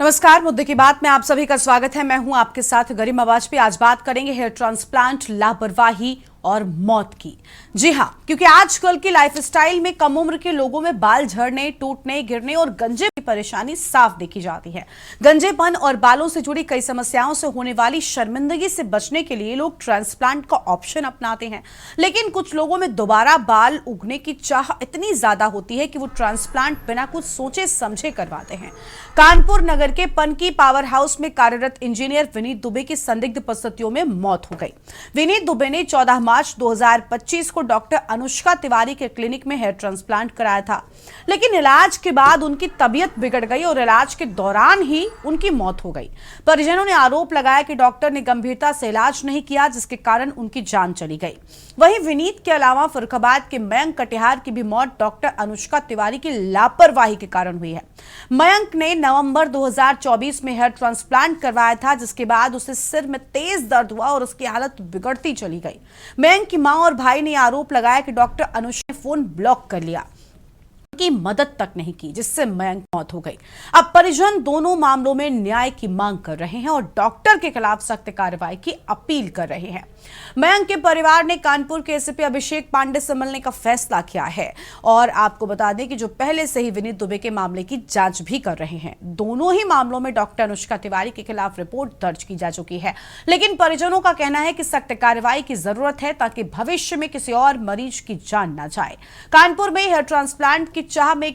नमस्कार, मुद्दे की बात में आप सभी का स्वागत है। मैं हूं आपके साथ गरिमा वाजपेयी। आज बात करेंगे हेयर ट्रांसप्लांट, लापरवाही और मौत की। जी हां, क्योंकि आजकल की लाइफस्टाइल में कम उम्र के लोगों में बाल झड़ने, टूटने, गिरने और गंजे की परेशानी साफ देखी जाती है। गंजेपन और बालों से जुड़ी कई समस्याओं से होने वाली शर्मिंदगी से बचने के लिए लोग ट्रांसप्लांट का ऑप्शन अपनाते हैं, लेकिन कुछ लोगों में दोबारा बाल उगने की चाह इतनी ज्यादा होती है कि वो ट्रांसप्लांट बिना कुछ सोचे समझे करवाते हैं। कानपुर नगर के पनकी पावर हाउस में कार्यरत इंजीनियर विनीत दुबे की संदिग्ध परिस्थितियों में मौत हो गई। विनीत दुबे ने 14 मार्च 2025 को डॉक्टर अनुष्का तिवारी के क्लिनिक में हेयर ट्रांसप्लांट कराया था, लेकिन इलाज के बाद उनकी तबीयत बिगड़ गई और इलाज के दौरान ही उनकी मौत हो गई। परिजनों ने आरोप लगाया कि डॉक्टर ने गंभीरता से इलाज नहीं किया, जिसके कारण उनकी जान चली गई। वहीं विनीत के अलावा फर्रुखाबाद के मयंक कटिहार की भी मौत डॉक्टर अनुष्का तिवारी की लापरवाही के कारण हुई है। मयंक ने नवंबर 2024 में हेयर ट्रांसप्लांट करवाया था, जिसके बाद उसे सिर में तेज दर्द हुआ और उसकी हालत बिगड़ती चली गई। मयंक की मां और भाई ने आरोप लगाया कि डॉक्टर अनुष्का ने फोन ब्लॉक कर लिया, की मदद तक नहीं की, जिससे मयंक की मौत हो गई। अब परिजन दोनों मामलों में न्याय की मांग कर रहे हैं और डॉक्टर के खिलाफ सख्त कार्रवाई की अपील कर रहे हैं। मयंक के परिवार ने कानपुर के एसपी अभिषेक पांडे से मिलने का फैसला किया है और आपको बता दें कि जो पहले से ही विनीत दुबे के मामले की जांच भी कर रहे हैं। दोनों ही मामलों में डॉक्टर अनुष्का तिवारी के खिलाफ रिपोर्ट दर्ज की जा चुकी है, लेकिन परिजनों का कहना है कि सख्त कार्रवाई की जरूरत है ताकि भविष्य में किसी और मरीज की जान न जाए। कानपुर में हेयर ट्रांसप्लांट की चाह में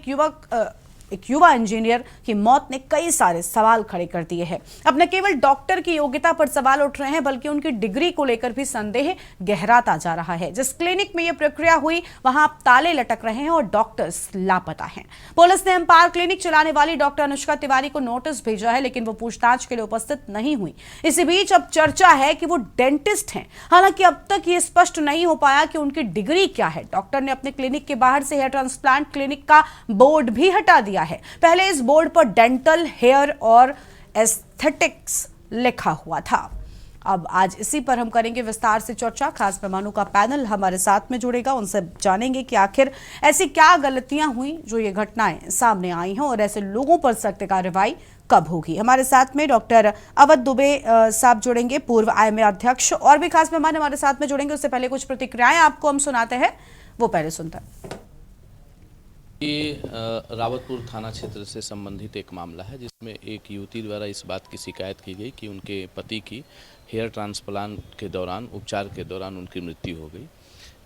एक युवा इंजीनियर की मौत ने कई सारे सवाल खड़े कर दिए हैं। अब न केवल डॉक्टर की योग्यता पर सवाल उठ रहे हैं, बल्कि उनकी डिग्री को लेकर भी संदेह गहराता जा रहा है। जिस क्लिनिक में यह प्रक्रिया हुई, वहां अब ताले लटक रहे हैं और डॉक्टर्स लापता हैं। पुलिस ने एम्पायर क्लिनिक चलाने वाली डॉक्टर अनुष्का तिवारी को नोटिस भेजा है, लेकिन वो पूछताछ के लिए उपस्थित नहीं हुई। इसी बीच अब चर्चा है कि वो डेंटिस्ट हैं। हालांकि अब तक ये स्पष्ट नहीं हो पाया कि उनकी डिग्री क्या है। डॉक्टर ने अपने क्लिनिक के बाहर से हेयर ट्रांसप्लांट क्लिनिक का बोर्ड भी हटा दिया है। पहले इस बोर्ड पर डेंटल, हेयर और एस्थेटिक्स लिखा हुआ था। अब आज इसी पर हम करेंगे विस्तार से चर्चा। खास मेहमानों का पैनल हमारे साथ में जुड़ेगा, उनसे जानेंगे कि आखिर ऐसी क्या गलतियां हुई जो ये घटनाएं सामने आई हैं और ऐसे लोगों पर सख्त कार्रवाई कब होगी। हमारे साथ में डॉक्टर अवध दुबे साहब जुड़ेंगे, पूर्व आईएमए अध्यक्ष, और भी खास मेहमान हमारे साथ में जुड़ेंगे। उससे पहले कुछ प्रतिक्रियाएं आपको हम सुनाते हैं, वो पहले सुनते हैं। ये रावतपुर थाना क्षेत्र से संबंधित एक मामला है, जिसमें एक युवती द्वारा इस बात की शिकायत की गई कि उनके पति की हेयर ट्रांसप्लांट के दौरान, उपचार के दौरान उनकी मृत्यु हो गई।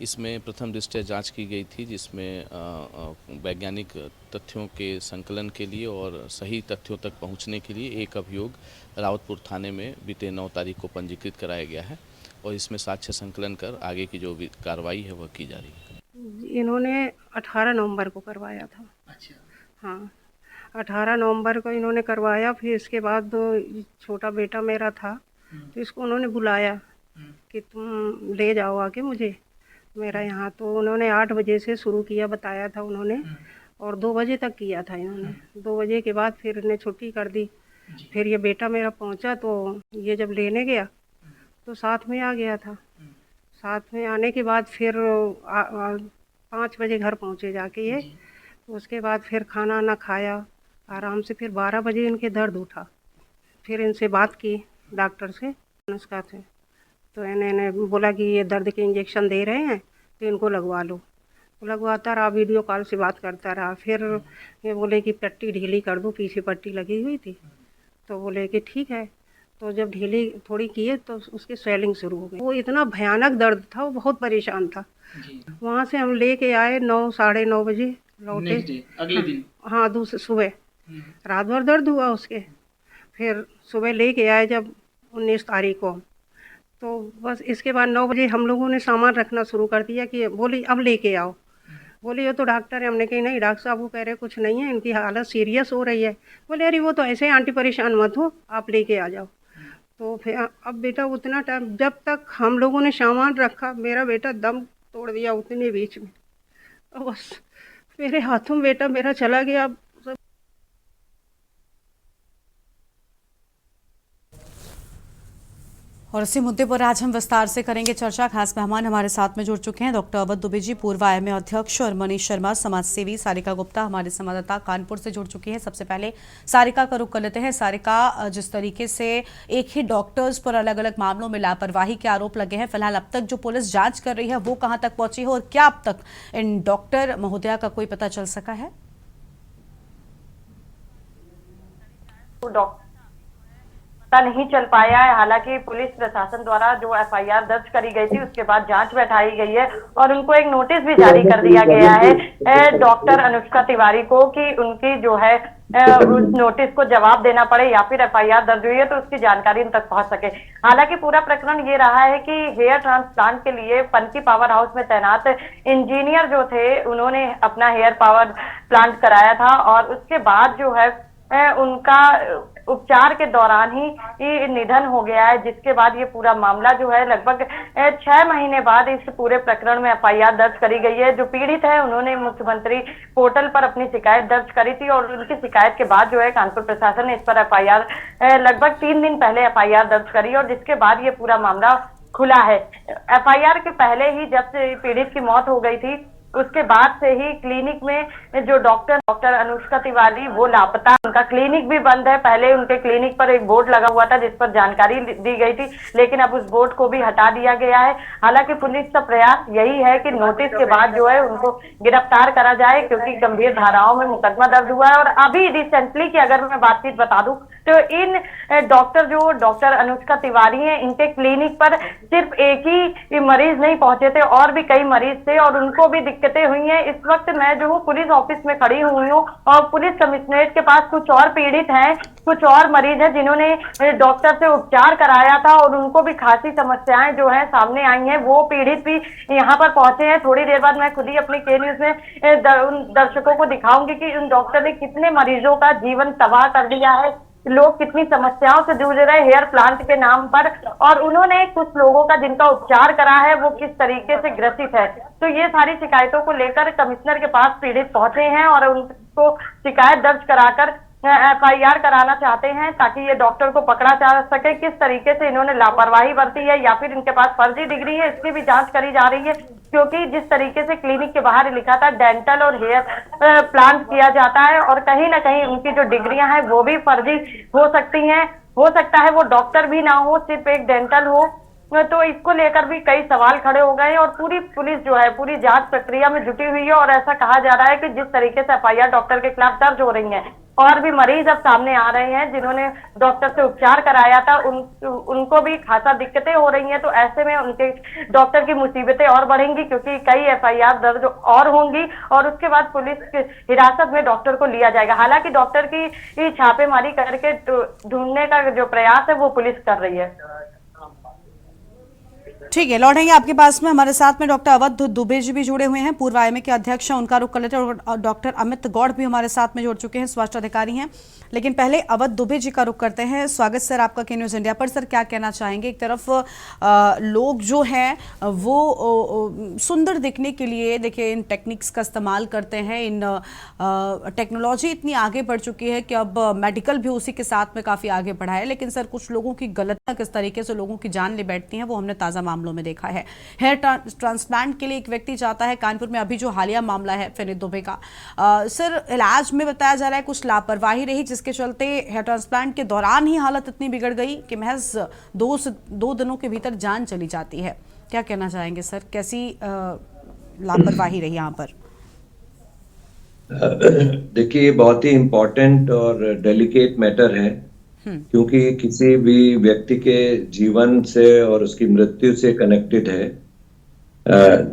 इसमें प्रथम दृष्टया जांच की गई थी, जिसमें वैज्ञानिक तथ्यों के संकलन के लिए और सही तथ्यों तक पहुंचने के लिए एक अभियोग रावतपुर थाने में बीते 9 तारीख को पंजीकृत कराया गया है और इसमें साक्ष्य संकलन कर आगे की जो कार्रवाई है वह की जा रही है। इन्होंने 18 नवंबर को करवाया था। अच्छा। हाँ, 18 नवंबर को इन्होंने करवाया। फिर इसके बाद छोटा बेटा मेरा था, तो इसको उन्होंने बुलाया कि तुम ले जाओ आके मुझे मेरा यहाँ। तो उन्होंने 8 बजे से शुरू किया, बताया था उन्होंने, और 2 बजे तक किया था इन्होंने। 2 बजे के बाद फिर इन्हें छुट्टी कर दी। फिर ये बेटा मेरा पहुँचा, तो ये जब लेने गया तो साथ में आ गया था। साथ में आने के बाद फिर 5 बजे घर पहुँचे जाके ये। उसके बाद फिर खाना ना खाया आराम से। फिर 12 बजे इनके दर्द उठा। फिर इनसे बात की डॉक्टर से, अनुष्का से, तो इन्होंने बोला कि ये दर्द के इंजेक्शन दे रहे हैं तो इनको लगवा लो। तो लगवाता रहा, वीडियो कॉल से बात करता रहा। फिर ये बोले कि पट्टी ढीली कर दूँ, पीछे पट्टी लगी हुई थी। तो बोले कि ठीक है। तो जब ढीली थोड़ी किए तो उसकी स्वेलिंग शुरू हो गई। वो इतना भयानक दर्द था, वो बहुत परेशान था। वहाँ से हम लेके आए 9 साढ़े 9 बजे लौटे। अगले दिन? हाँ, दूसरे सुबह। रात भर दर्द हुआ उसके। फिर सुबह लेके आए जब 19 तारीख को, तो बस इसके बाद 9 बजे हम लोगों ने सामान रखना शुरू कर दिया कि बोली अब लेके आओ। बोली ये तो डॉक्टर है। हमने कही नहीं डॉक्टर साहब, वो कह रहे कुछ नहीं है, इनकी हालत सीरियस हो रही है। बोले अरे वो तो ऐसे ही आंटी, परेशान मत हो, आप लेके आ जाओ। तो फिर अब बेटा उतना टाइम जब तक हम लोगों ने सामान रखा, मेरा बेटा दम तोड़ दिया उतने बीच में। तो बस मेरे हाथों में बेटा मेरा चला गया। और इसी मुद्दे पर आज हम विस्तार से करेंगे चर्चा। खास मेहमान हमारे साथ में जुड़ चुके हैं डॉक्टर अवध दुबे जी, पूर्व IMA अध्यक्ष, और मनीष शर्मा, समाज सेवी। सारिका गुप्ता हमारे संवाददाता कानपुर से जुड़ चुकी है। सबसे पहले सारिका का रुख कर लेते हैं। सारिका, जिस तरीके से एक ही डॉक्टर्स पर अलग अलग मामलों में लापरवाही के आरोप लगे हैं, फिलहाल अब तक जो पुलिस जांच कर रही है वो कहां तक पहुंची है, और क्या अब तक इन डॉक्टर महोदया का कोई पता चल सका है? पता नहीं चल पाया है। हालांकि पुलिस प्रशासन द्वारा जो FIR दर्ज करी गई थी उसके बाद जांच बैठाई गई है और उनको एक नोटिस भी जारी कर दिया गया है डॉक्टर अनुष्का तिवारी को कि उनकी जो है उस नोटिस को जवाब देना पड़े या फिर FIR दर्ज हुई है तो उसकी जानकारी उन तक पहुंच सके। हालांकि पूरा प्रकरण ये रहा है कि हेयर ट्रांसप्लांट के लिए पनकी पावर हाउस में तैनात इंजीनियर जो थे उन्होंने अपना हेयर पावर प्लांट कराया था और उसके बाद जो है उनका उपचार के दौरान ही निधन हो गया है, जिसके बाद ये पूरा मामला जो है लगभग 6 महीने बाद इस पूरे प्रकरण में FIR दर्ज करी गई है। जो पीड़ित है उन्होंने मुख्यमंत्री पोर्टल पर अपनी शिकायत दर्ज करी थी और उनकी शिकायत के बाद जो है कानपुर प्रशासन ने इस पर FIR लगभग 3 दिन पहले FIR दर्ज करी और जिसके बाद ये पूरा मामला खुला है। FIR के पहले ही जब से पीड़ित की मौत हो गई थी उसके बाद से ही क्लिनिक में जो डॉक्टर अनुष्का तिवारी वो लापता, उनका क्लिनिक भी बंद है। पहले उनके क्लिनिक पर एक बोर्ड लगा हुआ था जिस पर जानकारी दी गई थी, लेकिन अब उस बोर्ड को भी हटा दिया गया है। हालांकि पुलिस का प्रयास यही है कि नोटिस के बाद जो है उनको गिरफ्तार करा जाए, क्योंकि गंभीर धाराओं में मुकदमा दर्ज हुआ है। और अभी रिसेंटली की अगर मैं बातचीत बता दूं तो इन डॉक्टर अनुष्का तिवारी हैं, इनके क्लिनिक पर सिर्फ एक ही मरीज नहीं पहुंचे थे, और भी कई मरीज थे और उनको भी दिक्कतें हुई हैं। इस वक्त मैं जो हूँ पुलिस ऑफिस में खड़ी हुई हूँ और पुलिस कमिश्नरेट के पास कुछ और पीड़ित हैं, कुछ और मरीज हैं जिन्होंने डॉक्टर से उपचार कराया था और उनको भी खासी समस्याएं जो है सामने आई हैं। वो पीड़ित भी यहाँ पर पहुंचे हैं। थोड़ी देर बाद मैं खुद ही अपनी के न्यूज में उन दर्शकों को दिखाऊंगी कि उन डॉक्टर ने कितने मरीजों का जीवन तबाह कर दिया है, लोग कितनी समस्याओं से जूझ रहे हैं हेयर प्लांट के नाम पर, और उन्होंने कुछ लोगों का जिनका उपचार करा है वो किस तरीके से ग्रसित है। तो ये सारी शिकायतों को लेकर कमिश्नर के पास पीड़ित पहुंचे हैं और उनको शिकायत दर्ज कराकर FIR कराना चाहते हैं ताकि ये डॉक्टर को पकड़ा जा सके। किस तरीके से इन्होंने लापरवाही बरती है या फिर इनके पास फर्जी डिग्री है, इसकी भी जांच करी जा रही है, क्योंकि जिस तरीके से क्लिनिक के बाहर लिखा था डेंटल और हेयर प्लांट किया जाता है और कहीं ना कहीं उनकी जो डिग्रियां हैं वो भी फर्जी हो सकती हैं। हो सकता है वो डॉक्टर भी ना हो, सिर्फ एक डेंटल हो। तो इसको लेकर भी कई सवाल खड़े हो गए और पूरी पुलिस जो है पूरी जांच प्रक्रिया में जुटी हुई है। और ऐसा कहा जा रहा है कि जिस तरीके से FIR डॉक्टर के खिलाफ दर्ज हो रही है और भी मरीज अब सामने आ रहे हैं जिन्होंने डॉक्टर से उपचार कराया था, उनको भी खासा दिक्कतें हो रही हैं। तो ऐसे में उनके डॉक्टर की मुसीबतें और बढ़ेंगी, क्योंकि कई FIR दर्ज और होंगी और उसके बाद पुलिस की हिरासत में डॉक्टर को लिया जाएगा। हालांकि डॉक्टर की छापेमारी करके ढूंढने का जो प्रयास है वो पुलिस कर रही है। ठीक है, लौटेंगे आपके पास में। हमारे साथ में डॉक्टर अवध दुबे जी भी जुड़े हुए हैं, पूर्व IMA के अध्यक्ष हैं, उनका रुख कर लेते हैं। और डॉक्टर अमित गौड़ भी हमारे साथ में जुड़ चुके हैं, स्वास्थ्य अधिकारी हैं। लेकिन पहले अवध दुबे जी का रुख करते हैं। स्वागत सर आपका के न्यूज़ इंडिया पर। सर, क्या कहना चाहेंगे? एक तरफ लोग जो हैं वो सुंदर दिखने के लिए देखिए इन टेक्निक्स का इस्तेमाल करते हैं। इन टेक्नोलॉजी इतनी आगे बढ़ चुकी है कि अब मेडिकल भी उसी के साथ में काफ़ी आगे बढ़ा है। लेकिन सर, कुछ लोगों की गलतियाँ किस तरीके से लोगों की जान ले बैठती हैं वो हमने ताज़ा मामलों में देखा है। हेयर ट्रांसप्लांट के लिए एक व्यक्ति जाता है, कानपुर में अभी जो हालिया मामला है फेनित दुबे का, सर इलाज में बताया जा रहा है कुछ लापरवाही रही जिसके चलते हेयर ट्रांसप्लांट के दौरान ही हालत इतनी बिगड़ गई कि महज 2 दिनों के भीतर जान चली जाती है। क्या कहना चाहेंगे सर, कैसी लापरवाही रही यहाँ पर? देखिए, बहुत ही इम्पोर्टेंट और डेलिकेट मैटर है, क्योंकि किसी भी व्यक्ति के जीवन से और उसकी मृत्यु से कनेक्टेड है।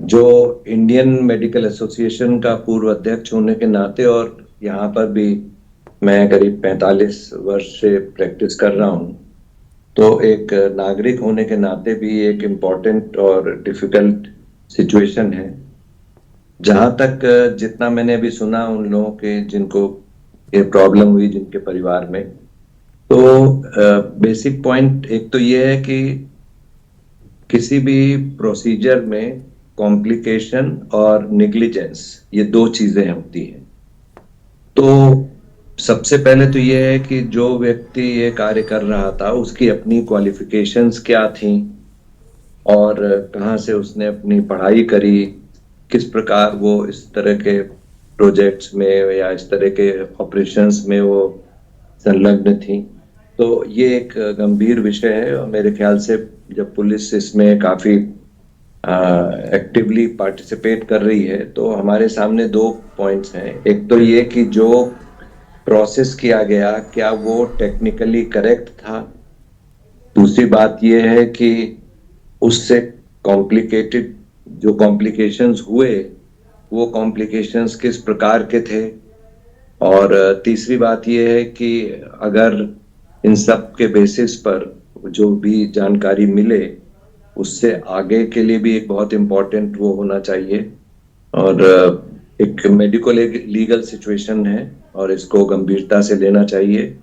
जो इंडियन मेडिकल एसोसिएशन का पूर्व अध्यक्ष होने के नाते और यहाँ पर भी मैं करीब 45 वर्ष से प्रैक्टिस कर रहा हूँ, तो एक नागरिक होने के नाते भी एक इम्पोर्टेंट और डिफिकल्ट सिचुएशन है। जहाँ तक जितना मैंने अभी सुना उन लोगों के जिनको ये प्रॉब्लम हुई, जिनके परिवार में, तो बेसिक पॉइंट एक तो ये है कि किसी भी प्रोसीजर में कॉम्प्लिकेशन और नेग्लिजेंस, ये 2 चीजें होती हैं। तो सबसे पहले तो ये है कि जो व्यक्ति ये कार्य कर रहा था उसकी अपनी क्वालिफिकेशंस क्या थी और कहाँ से उसने अपनी पढ़ाई करी, किस प्रकार वो इस तरह के प्रोजेक्ट्स में या इस तरह के ऑपरेशंस में वो संलग्न थी। तो ये एक गंभीर विषय है और मेरे ख्याल से जब पुलिस इसमें काफी एक्टिवली पार्टिसिपेट कर रही है तो हमारे सामने दो पॉइंट्स हैं। एक तो ये कि जो प्रोसेस किया गया क्या वो टेक्निकली करेक्ट था। दूसरी बात ये है कि उससे कॉम्प्लिकेटेड जो कॉम्प्लिकेशंस हुए वो कॉम्प्लिकेशंस किस प्रकार के थे। और तीसरी बात ये है कि अगर इन सब के बेसिस पर जो भी जानकारी मिले उससे आगे के लिए भी एक बहुत इम्पोर्टेंट वो होना चाहिए। और एक मेडिकल लीगल सिचुएशन है और इसको गंभीरता से लेना चाहिए,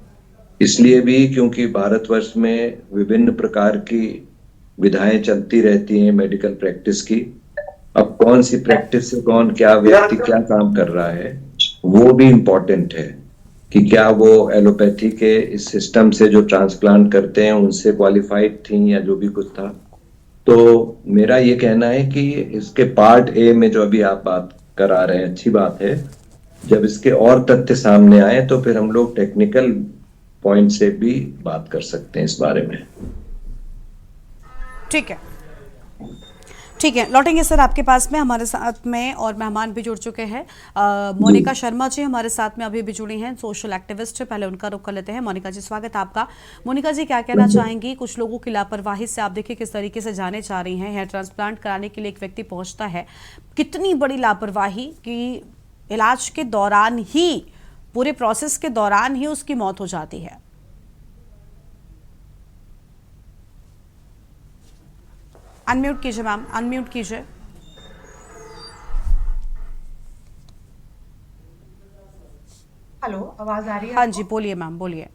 इसलिए भी क्योंकि भारतवर्ष में विभिन्न प्रकार की विधाएं चलती रहती हैं मेडिकल प्रैक्टिस की। अब कौन सी प्रैक्टिस से कौन क्या व्यक्ति क्या काम कर रहा है वो भी इम्पोर्टेंट है कि क्या वो एलोपैथी के इस सिस्टम से जो ट्रांसप्लांट करते हैं उनसे क्वालिफाइड थी या जो भी कुछ था। तो मेरा ये कहना है कि इसके पार्ट ए में जो अभी आप बात करा रहे हैं अच्छी बात है, जब इसके और तथ्य सामने आए तो फिर हम लोग टेक्निकल पॉइंट से भी बात कर सकते हैं इस बारे में। ठीक है, ठीक है, लौटेंगे सर आपके पास में। हमारे साथ में और मेहमान भी जुड़ चुके हैं। मोनिका शर्मा जी हमारे साथ में अभी भी जुड़ी हैं, सोशल एक्टिविस्ट। पहले उनका रुख कर लेते हैं। मोनिका जी स्वागत है आपका। मोनिका जी क्या कहना चाहेंगी? कुछ लोगों की लापरवाही से आप देखिए किस तरीके से जाने चाह रही हैं। हेयर ट्रांसप्लांट कराने के लिए एक व्यक्ति पहुंचता है, कितनी बड़ी लापरवाही कि इलाज के दौरान ही, पूरे प्रोसेस के दौरान ही उसकी मौत हो जाती है। अनम्यूट कीजिए मैम, अनम्यूट कीजिए। हेलो, आवाज आ रही है? हाँ आपको? जी बोलिए मैम, बोलिए।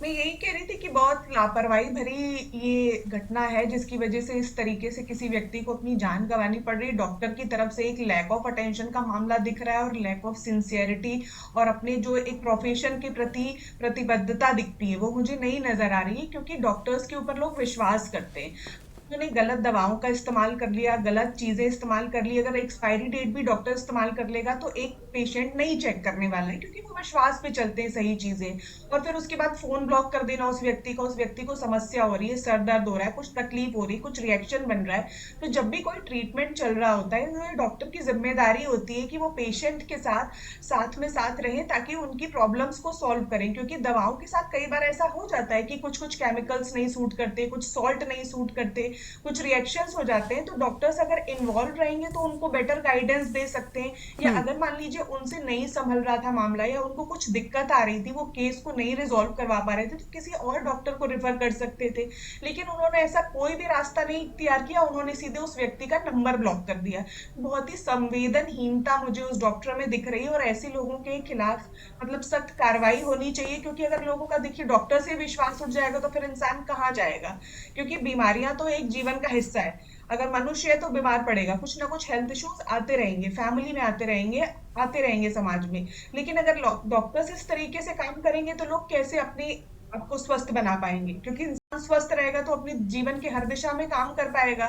मैं यही कह रही थी कि बहुत लापरवाही भरी ये घटना है जिसकी वजह से इस तरीके से किसी व्यक्ति को अपनी जान गंवानी पड़ रही है। डॉक्टर की तरफ से एक लैक ऑफ अटेंशन का मामला दिख रहा है और लैक ऑफ सिंसियरिटी और अपने जो एक प्रोफेशन के प्रति प्रतिबद्धता दिखती है वो मुझे नहीं नजर आ रही है, क्योंकि डॉक्टर्स के ऊपर लोग विश्वास करते हैं। उन्होंने गलत दवाओं का इस्तेमाल कर लिया, गलत चीजें इस्तेमाल कर ली। अगर एक्सपायरी डेट भी डॉक्टर इस्तेमाल कर लेगा तो एक पेशेंट नहीं चेक करने वाला है, क्योंकि वो विश्वास पे चलते हैं सही चीजें। और फिर उसके बाद फोन ब्लॉक कर देना उस व्यक्ति को समस्या हो रही है, सर दर्द हो रहा है, कुछ तकलीफ हो रही है, कुछ रिएक्शन बन रहा है। तो जब भी कोई ट्रीटमेंट चल रहा होता है तो डॉक्टर की जिम्मेदारी होती है कि वो पेशेंट के साथ में साथ रहे ताकि उनकी प्रॉब्लम्स को सॉल्व करें। क्योंकि दवाओं के साथ कई बार ऐसा हो जाता है कि कुछ केमिकल्स नहीं सूट करते, कुछ सॉल्ट नहीं सूट करते, कुछ रिएक्शंस हो जाते हैं। तो डॉक्टर्स अगर इन्वॉल्व रहेंगे तो उनको बेटर गाइडेंस दे सकते हैं। या अगर मान लीजिए उनसे नहीं संभल रहा था मामला या उनको कुछ दिक्कत आ रही थी, वो केस को नहीं रिजॉल्व करवा पा रहे थे, तो किसी और डॉक्टर को रेफर कर सकते थे। लेकिन उन्होंने ऐसा कोई भी रास्ता नहीं इख्तियार किया, उन्होंने सीधे उस व्यक्ति का नंबर ब्लॉक कर दिया। बहुत ही संवेदनहीनता मुझे उस डॉक्टर में दिख रही है और ऐसे लोगों के खिलाफ मतलब सख्त कार्रवाई होनी चाहिए। क्योंकि अगर लोगों का देखिए डॉक्टर से विश्वास उठ जाएगा तो फिर इंसान कहाँ जाएगा? क्योंकि बीमारियां तो एक जीवन का हिस्सा है। अगर मनुष्य है तो बीमार पड़ेगा, कुछ ना कुछ हेल्थ इश्यूज आते रहेंगे, फैमिली में आते रहेंगे समाज में। लेकिन अगर डॉक्टर्स इस तरीके से काम करेंगे तो लोग कैसे अपने आपको स्वस्थ बना पाएंगे? क्योंकि इंसान स्वस्थ रहेगा तो अपने जीवन के हर दिशा में काम कर पाएगा।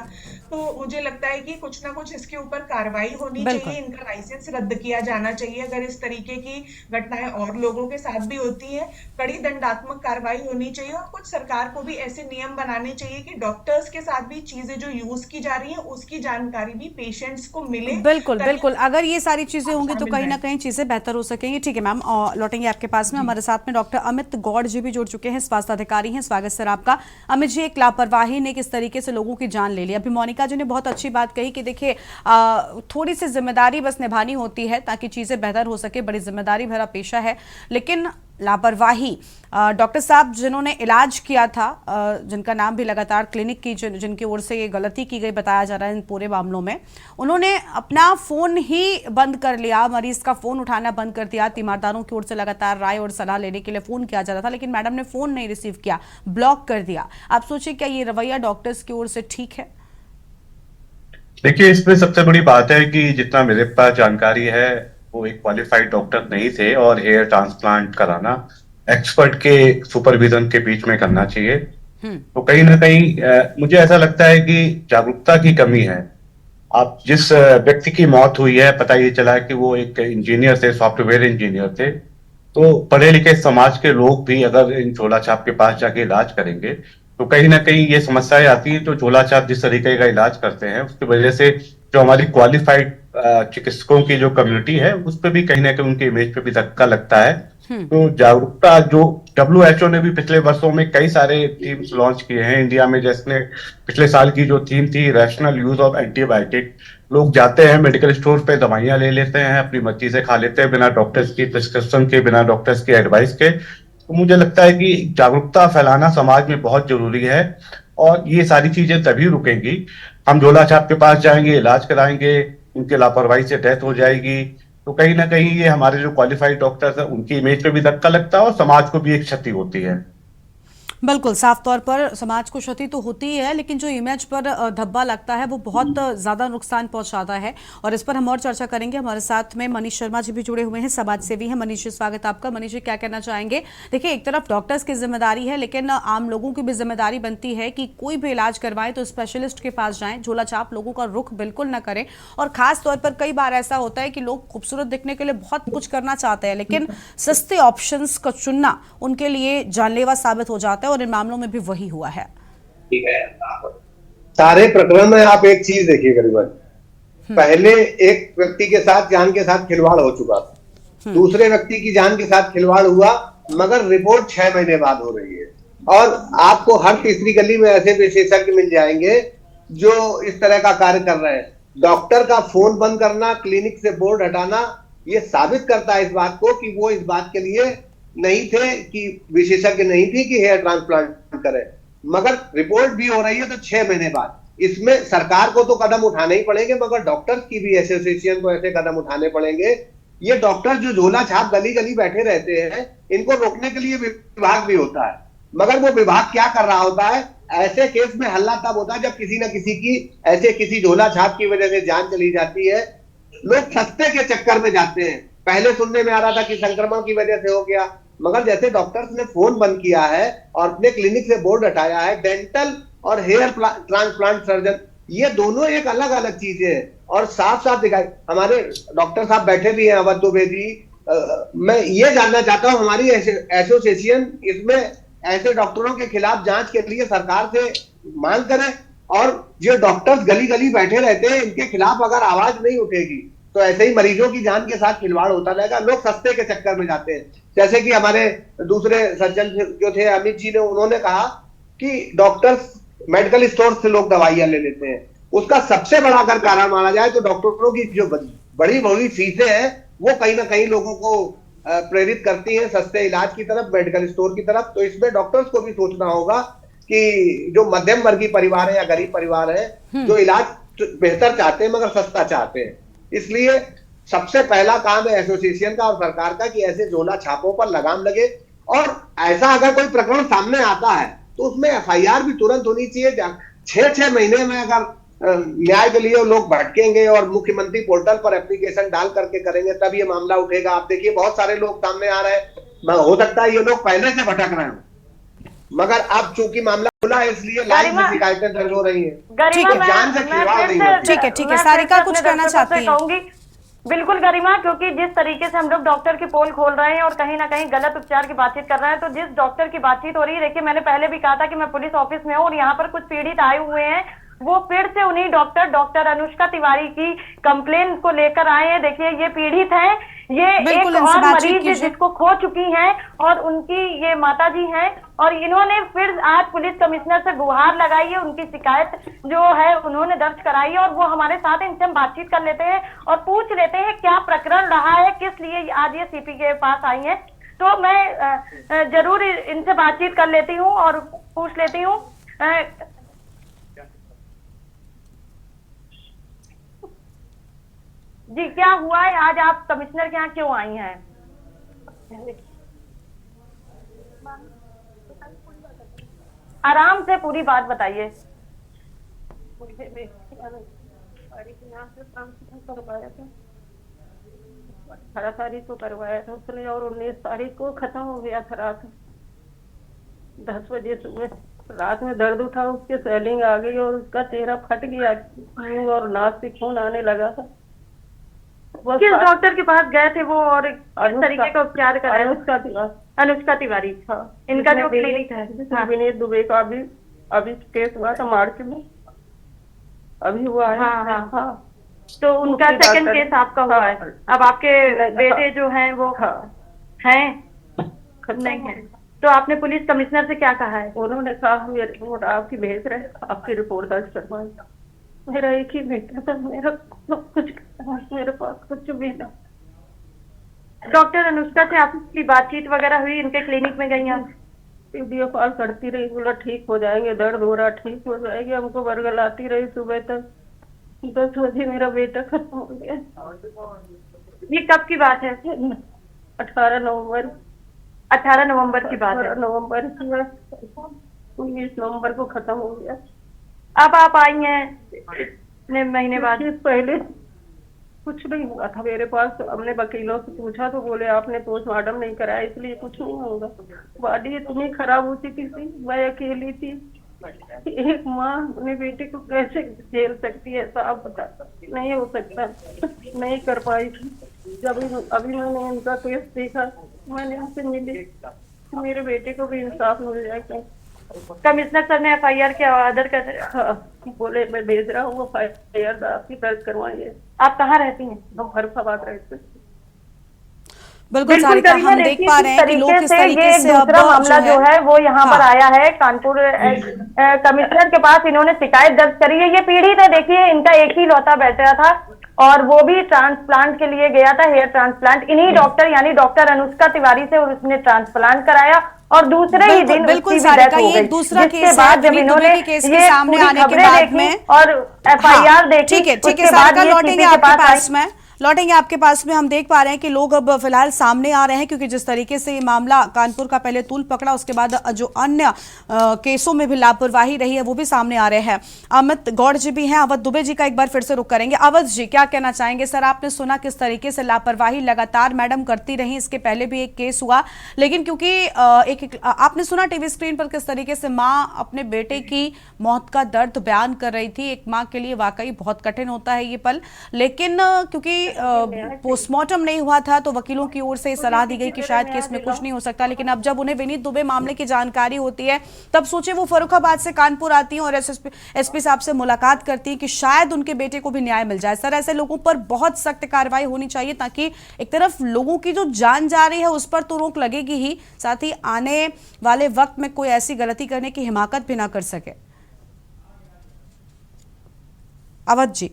तो मुझे लगता है कि कुछ ना कुछ इसके ऊपर कार्रवाई होनी चाहिए, इनका लाइसेंस रद्द किया जाना चाहिए। अगर इस तरीके की घटनाएं और लोगों के साथ भी होती है, कड़ी दंडात्मक कार्रवाई होनी चाहिए। और कुछ सरकार को भी ऐसे नियम बनाने चाहिए कि डॉक्टर्स के साथ भी चीजें जो यूज की जा रही है उसकी जानकारी भी पेशेंट्स को मिले। बिल्कुल बिल्कुल, अगर ये सारी चीजें होंगी तो कहीं ना कहीं चीजें बेहतर हो सकेंगी। ठीक है मैम, लौटेंगे आपके पास में। हमारे साथ में डॉक्टर अमित गौड़ जी भी जुड़ चुके हैं, स्वास्थ्य अधिकारी हैं। स्वागत सर आपका। अमित जी, एक लापरवाही ने किस तरीके से लोगों की जान ले ली। अभी मोनिका जी ने बहुत अच्छी बात कही कि देखिए थोड़ी सी जिम्मेदारी बस निभानी होती है ताकि चीजें बेहतर हो सके। बड़ी जिम्मेदारी भरा पेशा है, लेकिन लापरवाही डॉक्टर साहब जिन्होंने इलाज किया था, जिनका नाम भी लगातार क्लिनिक की जिनकी ओर से ये गलती की गई बताया जा रहा है इन पूरे मामलों में, उन्होंने अपना फोन ही बंद कर लिया, मरीज का फोन उठाना बंद कर दिया। तीमारदारों की ओर से लगातार राय और सलाह लेने के लिए फोन किया जा रहा था, लेकिन मैडम ने फोन नहीं रिसीव किया, ब्लॉक कर दिया। आप सोचिए क्या ये रवैया डॉक्टर्स की ओर से ठीक है? देखिए, इसमें सबसे बड़ी बात है कि जितना मेरे पास जानकारी है वो एक क्वालिफाइड डॉक्टर नहीं थे और हेयर ट्रांसप्लांट कराना एक्सपर्ट के सुपरविजन के बीच में करना चाहिए। तो कहीं ना कहीं मुझे ऐसा लगता है कि जागरूकता की कमी है। आप जिस व्यक्ति की मौत हुई है, पता ये चला है कि वो एक इंजीनियर थे, सॉफ्टवेयर इंजीनियर थे। तो पढ़े लिखे समाज के लोग भी अगर इन झोला छाप के पास जाके इलाज करेंगे तो कहीं ना कहीं ये समस्याएं आती है। तो झोला छाप जिस तरीके का इलाज करते हैं उसकी वजह से जो हमारी क्वालिफाइड चिकित्सकों की जो कम्युनिटी है उस पर भी कहीं ना कहीं उनके इमेज पे भी धक्का लगता है। तो जागरूकता जो WHO ने भी पिछले वर्षों में कई सारे थीम्स लॉन्च किए हैं इंडिया में, जैसे पिछले साल की जो थीम थी रैशनल यूज ऑफ एंटीबायोटिक। लोग जाते हैं मेडिकल स्टोर पे, दवाइयां ले लेते हैं, अपनी मर्जी से खा लेते हैं बिना डॉक्टर्स की प्रिस्क्रिप्शन के, बिना डॉक्टर्स की एडवाइस के। तो मुझे लगता है कि जागरूकता फैलाना समाज में बहुत जरूरी है और ये सारी चीजें तभी रुकेंगी। हम झोला छाप के पास जाएंगे, इलाज कराएंगे, उनके लापरवाही से डेथ हो जाएगी तो कहीं ना कहीं ये हमारे जो क्वालिफाइड डॉक्टर्स हैं उनकी इमेज पे भी धक्का लगता है और समाज को भी एक क्षति होती है। बिल्कुल, साफ तौर पर समाज को क्षति तो होती ही है, लेकिन जो इमेज पर धब्बा लगता है वो बहुत ज्यादा नुकसान पहुंचाता है। और इस पर हम और चर्चा करेंगे। हमारे साथ में मनीष शर्मा जी भी जुड़े हुए हैं, समाज सेवी हैं। मनीष जी, स्वागत आपका। मनीष जी, क्या कहना चाहेंगे? देखिए, एक तरफ डॉक्टर्स की जिम्मेदारी है, लेकिन आम लोगों की भी जिम्मेदारी बनती है कि कोई भी इलाज करवाएं तो स्पेशलिस्ट के पास जाएं, झोला छाप लोगों का रुख बिल्कुल न करें। और खास तौर पर कई बार ऐसा होता है कि लोग खूबसूरत दिखने के लिए बहुत कुछ करना चाहते हैं, लेकिन सस्ते ऑप्शंस का चुनना उनके लिए जानलेवा साबित हो जाता है, और इन मामलों में भी वही हुआ है। ठीक है, सारे प्रकरण में आप एक चीज देखिए करीबन, पहले एक व्यक्ति के साथ जान के साथ खिलवाड़ हो चुका था, दूसरे व्यक्ति की जान के साथ खिलवाड़ हुआ, मगर रिपोर्ट 6 महीने बाद हो रही है। और आपको हर तीसरी गली में ऐसे विशेषज्ञ मिल जाएंगे जो इस तरह का कार्य कर रहे हैं। डॉक्टर का फोन बंद करना, क्लिनिक से बोर्ड हटाना, ये साबित करता है इस बात को कि वो इस बात के लिए नहीं थे, कि विशेषज्ञ नहीं थी कि हेयर ट्रांसप्लांट करें। मगर रिपोर्ट भी हो रही है तो 6 महीने बाद। इसमें सरकार को तो कदम उठाने ही पड़ेंगे, मगर डॉक्टर्स की भी एसोसिएशन को ऐसे कदम उठाने पड़ेंगे। ये डॉक्टर जो झोला छाप गली गली बैठे रहते हैं, इनको रोकने के लिए विभाग भी होता है, मगर वो विभाग क्या कर रहा होता है? ऐसे केस में हल्ला तब होता है जब किसी न किसी की ऐसे किसी झोला छाप की वजह से जान चली जाती है। लोग सस्ते के चक्कर में जाते हैं। पहले सुनने में आ रहा था कि संक्रमण की वजह से हो गया, मगर जैसे डॉक्टर्स ने फोन बंद किया है और अपने क्लिनिक से बोर्ड हटाया है, डेंटल और हेयर ट्रांसप्लांट सर्जन, ये दोनों एक अलग अलग चीजें हैं। और साफ साफ दिखाई, हमारे डॉक्टर साहब बैठे भी हैं, अवध दुबे जी, मैं ये जानना चाहता हूं, हमारी एसोसिएशन इसमें ऐसे डॉक्टरों के खिलाफ जांच के लिए सरकार से मांग करे, और जो डॉक्टर्स गली गली बैठे रहते हैं इनके खिलाफ अगर आवाज नहीं उठेगी तो ऐसे ही मरीजों की जान के साथ खिलवाड़ होता रहेगा। लोग सस्ते के चक्कर में जाते हैं। जैसे कि हमारे दूसरे सज्जन जो थे अमित जी ने, उन्होंने कहा कि डॉक्टर्स मेडिकल स्टोर से लोग दवाइयां ले लेते हैं। उसका सबसे बड़ा अगर कारण माना जाए तो डॉक्टरों की जो बड़ी बड़ी फीसें हैं वो कहीं ना कहीं लोगों को प्रेरित करती हैं सस्ते इलाज की तरफ, मेडिकल स्टोर की तरफ। तो इसमें डॉक्टर्स को भी सोचना होगा कि जो मध्यम वर्गीय परिवार है या गरीब परिवार है, जो इलाज बेहतर चाहते हैं मगर सस्ता चाहते हैं, इसलिए सबसे पहला काम है एसोसिएशन का और सरकार का कि ऐसे झोला छापों पर लगाम लगे। और ऐसा अगर कोई प्रकरण सामने आता है तो उसमें FIR भी तुरंत होनी चाहिए। 6-6 महीने में अगर न्याय के लिए लोग भटकेंगे और मुख्यमंत्री पोर्टल पर एप्लीकेशन डाल करके करेंगे तब ये मामला उठेगा। आप देखिए बहुत सारे लोग सामने आ रहे हैं, हो सकता है ये लोग पहले से भटक रहे हो, मगर अब चूंकि मामला खुला है इसलिए लाइव में शिकायतें दर्ज हो रही है। ठीक है, जान से खिलवाड़ नहीं होती। ठीक है, सारिका कुछ कहना चाहती है? बिल्कुल गरिमा, क्योंकि जिस तरीके से हम लोग डॉक्टर की पोल खोल रहे हैं और कहीं ना कहीं गलत उपचार की बातचीत कर रहे हैं, तो जिस डॉक्टर की बातचीत हो रही है, देखिए मैंने पहले भी कहा था कि मैं पुलिस ऑफिस में हूँ और यहाँ पर कुछ पीड़ित आए हुए हैं, वो फिर से उन्हीं डॉक्टर अनुष्का तिवारी की कंप्लेन को लेकर आए हैं। देखिए ये पीड़ित हैं, ये एक और मरीज है जिसको खो चुकी हैं और उनकी ये माताजी हैं, और इन्होंने फिर आज पुलिस कमिश्नर से गुहार लगाई है, उनकी शिकायत जो है उन्होंने दर्ज कराई है, और वो हमारे साथ इनसे हम बातचीत कर लेते हैं और पूछ लेते हैं क्या प्रकरण रहा है, किस लिए आज ये CP के पास आई है। तो मैं जरूर इनसे बातचीत कर लेती हूँ और पूछ लेती हूँ। जी, क्या हुआ है, आज आप कमिश्नर के यहाँ क्यों आई हैं? आराम से पूरी बात बताइए। 18 तारीख को करवाया था उसने और 19 तारीख को खत्म हो गया था रात 10 बजे सुबह। रात में दर्द उठा, उसके स्वेलिंग आ गई और उसका चेहरा फट गया, मुंह और नाक से खून आने लगा था। किस डॉक्टर के पास गए थे वो और किस तरीके का उपचार कराया? अनुष्का तिवारी। हाँ, इनका जो क्लिनिक है। हाँ। विनीत दुबे का अभी केस हुआ था मार्च में, अभी हुआ है। हाँ हाँ हाँ। तो उनका सेकंड केस आपका हुआ है। अब आपके बेटे जो हैं वो हैं नहीं है, तो आपने पुलिस कमिश्नर से क्या कहा है? उन्होंने कहा हम ये रिपोर्ट आपकी भेज रहे हैं, आपकी रिपोर्ट दर्ज करवाएं। मेरा एक ही बेटा था, मेरा कुछ मेरे पास कुछ भी ना। डॉक्टर अनुष्का से आपकी बातचीत वगैरह हुई? इनके क्लिनिक में गई आप? वीडियो कॉल करती रही, बोला ठीक हो जाएंगे, दर्द हो रहा ठीक हो जाएगी, हमको बरगलाती रही। सुबह तक 10 बजे मेरा बेटा खत्म हो गया। ये कब की बात है? 18 नवंबर 18 नवंबर की बात है। 18 नवंबर की बात, 19 नवंबर को खत्म हो गया। अब आप आई हैं इतने महीने बाद? पहले कुछ नहीं हुआ था मेरे पास, तो हमने वकीलों से पूछा तो बोले आपने पोस्टमार्टम नहीं कराया इसलिए कुछ नहीं होगा। बॉडी इतनी खराब हो चुकी थी, मैं अकेली थी। एक माँ अपने बेटे को कैसे झेल सकती है ऐसा आप बता, नहीं हो सकता, नहीं कर पाई थी। जब अभी मैंने इनका केस देखा, मैंने उनसे मिली, मेरे बेटे को भी इंसाफ मिल जाएगा। कमिश्नर सर ने FIR के ऑर्डर कर बोले मैं भेज रहा हूँ, FIR आपकी दर्ज करवाइए। आप कहाँ रहती हैं? हम फरुखाबाद रहते हैं। बिल्कुल सारिका, हम देख पा रहे हैं कि लोग किस तरीके से अब दूसरा मामला जो है वो यहाँ पर हाँ। आया है कानपुर कमिश्नर के पास। इन्होंने शिकायत दर्ज करी है। ये पीड़ित है, देखिए इनका एक ही लौता बेटा था और वो भी ट्रांसप्लांट के लिए गया था, हेयर ट्रांसप्लांट। इन्हीं डॉक्टर यानी डॉक्टर अनुष्का तिवारी से और उसने ट्रांसप्लांट कराया और दूसरे ही दिन बिल्कुल सारिका, ये एक दूसरा केस है विनीत दुबे के केस के सामने आने के बाद में और FIR देखी। ठीक है सारिका, लौटेंगे आपके पास में, लौटेंगे आपके पास में। हम देख पा रहे हैं कि लोग अब फिलहाल सामने आ रहे हैं क्योंकि जिस तरीके से ये मामला कानपुर का पहले तूल पकड़ा, उसके बाद जो अन्य केसों में भी लापरवाही रही है वो भी सामने आ रहे हैं। अमित गौड़ जी भी हैं, अवध दुबे जी का एक बार फिर से रुख करेंगे। अवध जी, क्या कहना चाहेंगे? सर, आपने सुना किस तरीके से लापरवाही लगातार मैडम करती रही, इसके पहले भी एक केस हुआ, लेकिन क्योंकि आपने सुना टीवी स्क्रीन पर किस तरीके से माँ अपने बेटे की मौत का दर्द बयान कर रही थी। एक माँ के लिए वाकई बहुत कठिन होता है ये पल, लेकिन क्योंकि पोस्टमार्टम नहीं हुआ था तो वकीलों की ओर से सलाह दी गई कि शायद केस में कुछ नहीं हो सकता, लेकिन अब जब उन्हें विनीत दुबे मामले की जानकारी होती है तब सोचे वो फर्रुखाबाद से कानपुर आती हैं और एसपी साहब से मुलाकात करती हैं कि शायद उनके बेटे को भी न्याय मिल जाए। सर, ऐसे लोगों पर बहुत सख्त कार्रवाई होनी चाहिए ताकि एक तरफ लोगों की जो जान जा रही है उस पर तो रोक लगेगी ही, साथ ही आने वाले वक्त में कोई ऐसी गलती करने की हिमाकत भी ना कर सके। अवध जी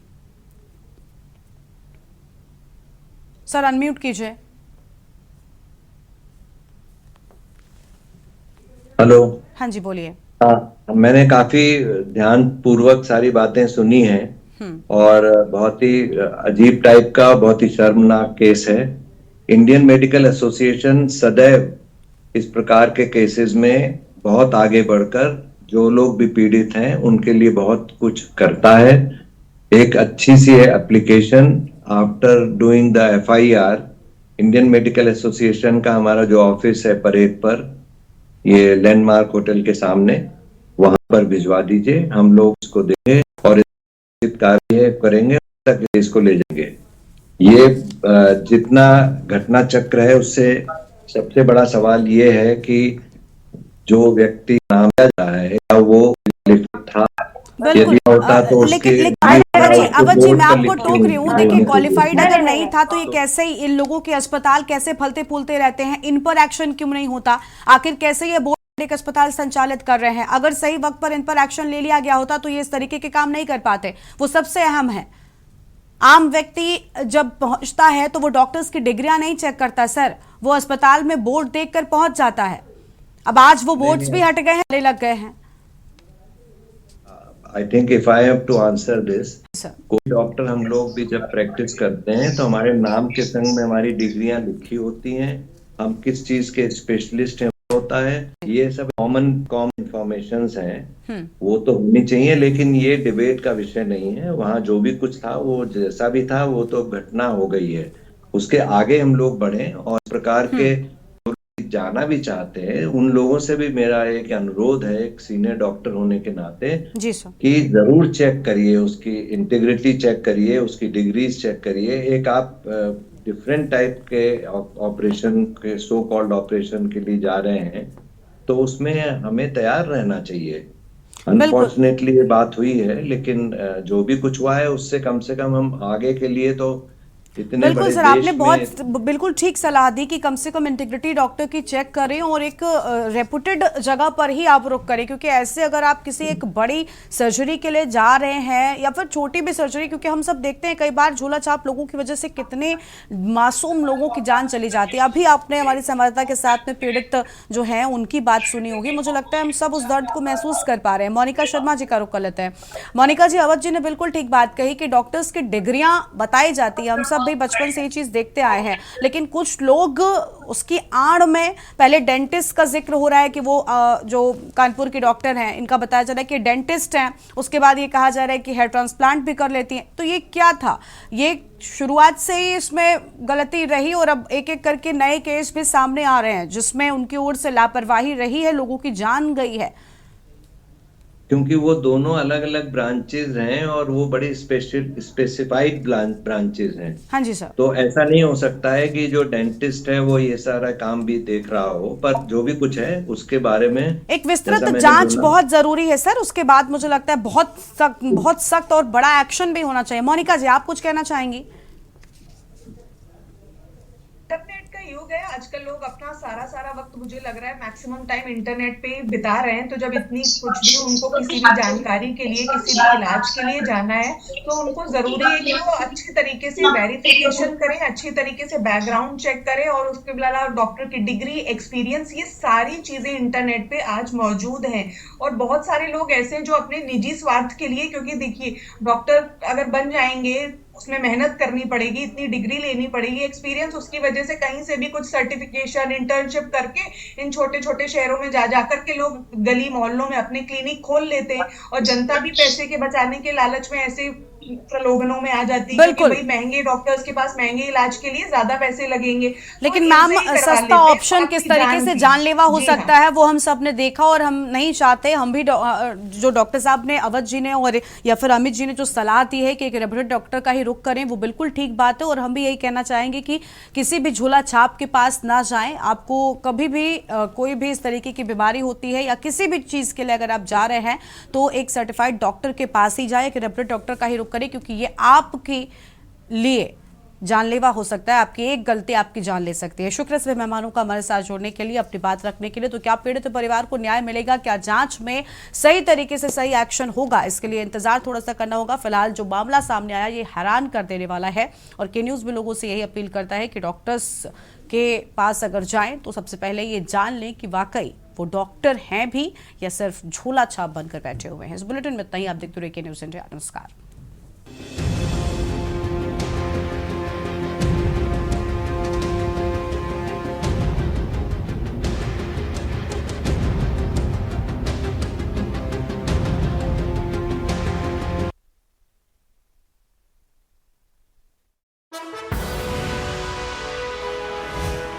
सर, अनम्यूट कीजिए। हेलो। हाँ जी, बोलिए। हाँ, मैंने काफी ध्यान पूर्वक सारी बातें सुनी हैं और बहुत ही अजीब टाइप का, बहुत ही शर्मनाक केस है। इंडियन मेडिकल एसोसिएशन सदैव इस प्रकार के केसेस में बहुत आगे बढ़कर जो लोग भी पीड़ित हैं उनके लिए बहुत कुछ करता है। एक अच्छी सी application after doing the FIR, Indian Medical Association का हमारा जो ऑफिस है परेड पर, ये लैंडमार्क होटल के सामने, वहां पर भिजवा दीजिए। हम लोग इसको देंगे और कार्य करेंगे, तक इसको ले जाएंगे। ये जितना घटना चक्र है उससे सबसे बड़ा सवाल ये है कि जो व्यक्ति नाम लिया जा रहा है वो था, बिल्कुल, अवध जी मैं आपको टोक रही हूँ। देखिए, क्वालिफाइड अगर नहीं था तो ये कैसे ही इन लोगों के अस्पताल कैसे फलते फूलते रहते हैं, इन पर एक्शन क्यों नहीं होता? आखिर कैसे ये बोर्ड एक अस्पताल संचालित कर रहे हैं? अगर सही वक्त पर इन पर एक्शन ले लिया गया होता तो ये इस तरीके के काम नहीं कर पाते। वो सबसे अहम है। आम व्यक्ति जब पहुंचता है तो वो डॉक्टर्स की डिग्रियां नहीं चेक करता सर, वो अस्पताल में बोर्ड देखकर पहुंच जाता है। अब आज वो बोर्ड्स भी हट गए हैं, लग गए हैं। I think if I have to answer this, कोई डॉक्टर हम लोग भी जब प्रैक्टिस करते हैं तो हमारे नाम के संग में हमारी डिग्रियां लिखी होती हैं, हम किस चीज के स्पेशलिस्ट हैं होता है, ये सब कॉमन इंफॉर्मेशंस हैं, वो तो होनी चाहिए। लेकिन ये डिबेट का विषय नहीं है। वहाँ जो भी कुछ था, वो जैसा भी था, वो तो घटना हो गई है, उसके आगे हम लोग बढ़े, और इस प्रकार के जाना भी चाहते हैं उन लोगों से भी मेरा एक अनुरोध है, एक सीनियर डॉक्टर होने के नाते, जी सर, कि जरूर चेक करिए, उसकी इंटीग्रिटी चेक करिए, उसकी डिग्रीज चेक करिए। एक आप डिफरेंट टाइप के ऑपरेशन के, सो कॉल्ड ऑपरेशन के लिए जा रहे हैं, तो उसमें हमें तैयार रहना चाहिए। अनफॉर्चुनेटली ये बात हुई है, लेकिन जो भी कुछ हुआ है उससे कम से कम हम आगे के लिए तो इतने बिल्कुल बड़े सर, आपने देश बहुत में बिल्कुल ठीक सलाह दी कि कम से कम इंटीग्रिटी डॉक्टर की चेक करें और एक रेपुटेड जगह पर ही आप रुक करें, क्योंकि ऐसे अगर आप किसी एक बड़ी सर्जरी के लिए जा रहे हैं या फिर छोटी भी सर्जरी, क्योंकि हम सब देखते हैं कई बार झोला छाप लोगों की वजह से कितने मासूम लोगों की जान चली जाती है। अभी आपने हमारी संवाददाता के साथ में पीड़ित जो है उनकी बात सुनी होगी, मुझे लगता है हम सब उस दर्द को महसूस कर पा रहे हैं। मोनिका शर्मा जी का रुख कर लेते हैं। मोनिका जी, अवध जी ने बिल्कुल ठीक बात कही कि डॉक्टर्स की डिग्रियां बताई जाती है, हम सब भी बचपन से ये चीज देखते आए हैं, लेकिन कुछ लोग उसकी आड़ में, पहले डेंटिस्ट का जिक्र हो रहा है कि वो जो कानपुर के डॉक्टर हैं इनका बताया जा रहा है कि डेंटिस्ट हैं, उसके बाद ये कहा जा रहा है कि हेयर ट्रांसप्लांट भी कर लेती हैं। तो ये क्या था? ये शुरुआत से ही इसमें गलती रही और अब एक एक करके नए केस भी सामने आ रहे हैं जिसमें उनकी ओर से लापरवाही रही है, लोगों की जान गई है। क्योंकि वो दोनों अलग अलग ब्रांचेज हैं और वो बड़ी स्पेसिफाइड ब्रांचेज हैं। हाँ जी सर। तो ऐसा नहीं हो सकता है कि जो डेंटिस्ट है वो ये सारा काम भी देख रहा हो, पर जो भी कुछ है उसके बारे में एक विस्तृत जांच बहुत जरूरी है सर। उसके बाद मुझे लगता है बहुत सख्त और बड़ा एक्शन भी होना चाहिए। मोनिका जी, आप कुछ कहना चाहेंगी? इंटरनेट का युग है आजकल, लोग अपना सारा वक्त, मुझे लग रहा है मैक्सिमम टाइम इंटरनेट पे ही बिता रहे हैं। तो जब इतनी कुछ भी उनको किसी भी जानकारी के लिए, किसी भी इलाज के लिए जाना है, तो उनको जरूरी है कि वो अच्छी तरीके से वेरिफिकेशन करें, अच्छी तरीके से बैकग्राउंड चेक करें, और उसके अलावा डॉक्टर की डिग्री, एक्सपीरियंस, ये सारी चीजें इंटरनेट पे आज मौजूद हैं। और बहुत सारे लोग ऐसे हैं जो अपने निजी स्वार्थ के लिए, क्योंकि देखिए डॉक्टर अगर बन जाएंगे उसमें मेहनत करनी पड़ेगी, इतनी डिग्री लेनी पड़ेगी, एक्सपीरियंस, उसकी वजह से कहीं से भी कुछ सर्टिफिकेशन, इंटर्नशिप करके इन छोटे छोटे शहरों में जा जाकर के लोग गली मोहल्लों में अपने क्लिनिक खोल लेते हैं, और जनता भी पैसे के बचाने के लालच में ऐसे प्रलोभनों में आ जाती है कि भाई महंगे डॉक्टर्स के पास महंगे इलाज के लिए ज्यादा पैसे लगेंगे। लेकिन मैम, सस्ता ऑप्शन किस तरीके से जानलेवा हो सकता है वो हम सब ने देखा और हम नहीं चाहते। हम भी जो डॉक्टर साहब ने, अवध जी ने और या फिर अमित जी ने जो सलाह दी है कि एक रेपुटेड डॉक्टर का ही रुख करें, वो बिल्कुल ठीक बात है। और हम भी यही कहना चाहेंगे कि किसी भी झोला छाप के पास ना जाएं। आपको कभी भी कोई भी इस तरीके की बीमारी होती है या किसी भी चीज के लिए अगर आप जा रहे हैं तो एक सर्टिफाइड डॉक्टर के पास ही जाए, एक रेपुटेड डॉक्टर का ही रुख करें, क्योंकि ये आपके लिए जानलेवा हो सकता है। आपकी एक गलती आपकी जान ले सकती है। शुक्र से मेहमानों का हमारे साथ जोड़ने के लिए, अपनी बात रखने के लिए। तो क्या पीड़ित परिवार को न्याय मिलेगा? क्या जांच में सही तरीके से सही एक्शन होगा? इसके लिए इंतजार थोड़ा सा करना होगा। फिलहाल जो मामला सामने आया ये हैरान कर देने वाला है और के न्यूज भी लोगों से यही अपील करता है कि डॉक्टर्स के पास अगर जाएं तो सबसे पहले ये जान लें कि वाकई वो डॉक्टर हैं भी या सिर्फ झोला छाप बनकर बैठे हुए हैं। इस बुलेटिन में इतना ही। आप देखते रहिए के न्यूज इंडिया। नमस्कार।